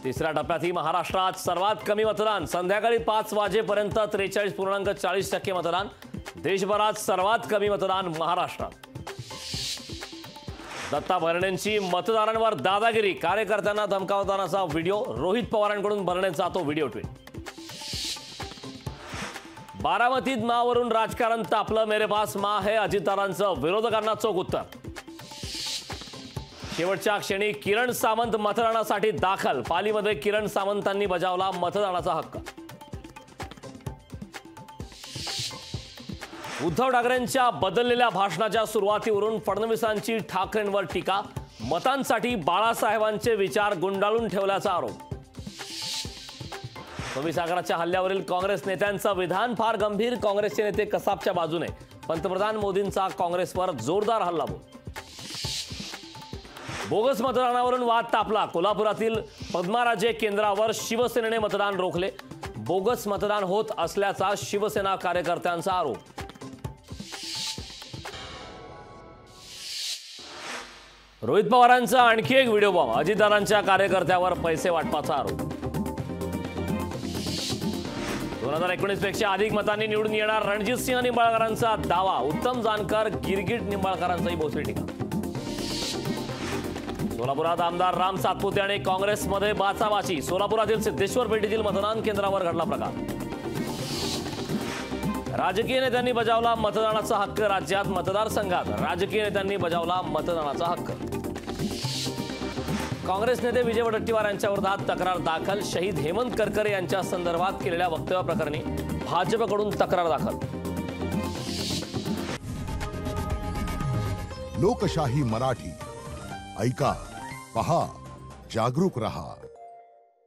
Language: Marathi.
तिसऱ्या टप्प्यातही महाराष्ट्रात सर्वात कमी मतदान, संध्याकाळी 5 वाजेपर्यंत 43.40% मतदान। देशभरात सर्वात कमी मतदान महाराष्ट्रात। दत्ता भरणेंची मतदारांवर दादागिरी, कार्यकर्त्यांना धमकावतानाचा व्हिडिओ, रोहित पवारांकडून भरणेंचा तो व्हिडिओ ट्विट। बारामतीत मावरून राजकारण तापलं, मेरे पास मां है, अजितदारांचं विरोधकांना चोख उत्तर। शेवटच्या क्षणी किरण सामंत मतदानासाठी दाखल, पालीमध्ये किरण सामंतांनी बजावला मतदानाचा हक्क। उद्धव ठाकरेंच्या बदललेल्या भाषणाच्या सुरुवातीवरून फडणवीसांची ठाकरेंवर टीका, मतांसाठी बाळासाहेबांचे विचार गुंडाळून ठेवल्याचा आरोप। सागराच्या हल्ल्यावरील काँग्रेस नेत्यांचं विधान फार गंभीर, काँग्रेसचे नेते कसाबच्या बाजूने, पंतप्रधान मोदींचा काँग्रेसवर जोरदार हल्लाबोल। बोगस मतदानावरून वाद तापला, कोल्हापुरातील पद्माराजे केंद्रावर शिवसेनेने मतदान रोखले, बोगस मतदान होत असल्याचा शिवसेना कार्यकर्त्यांचा आरोप। रोहित पवारांचा आणखी एक व्हिडिओ बॉम्ब, अजितदारांच्या कार्यकर्त्यावर पैसे वाटपाचा आरोप। 2019 पेक्षा अधिक मतांनी निवडून येणार रणजितसिंह निंबाळकरांचा दावा, उत्तम जानकर, गिरगिट निंबाळकरांचाही भोसरी टीका। सोलापुरात आमदार राम सातपुते आणि काँग्रेसमध्ये बाचाबाची, सोलापुरातील सिद्धेश्वर पेठेतील मतदान केंद्रावर घडला प्रकार। राजकीय नेत्यांनी बजावला मतदानाचा हक्क, राज्यात मतदारसंघात राजकीय नेत्यांनी बजावला मतदानाचा हक्क। काँग्रेस नेते विजय वडेट्टीवार यांच्या विरोधात तक्रार दाखल, शहीद हेमंत करकरे यांच्या संदर्भात केलेल्या वक्तव्याप्रकरणी भाजपकडून तक्रार दाखल। लोकशाही मराठी, ऐका, पहा, जागरूक रहा।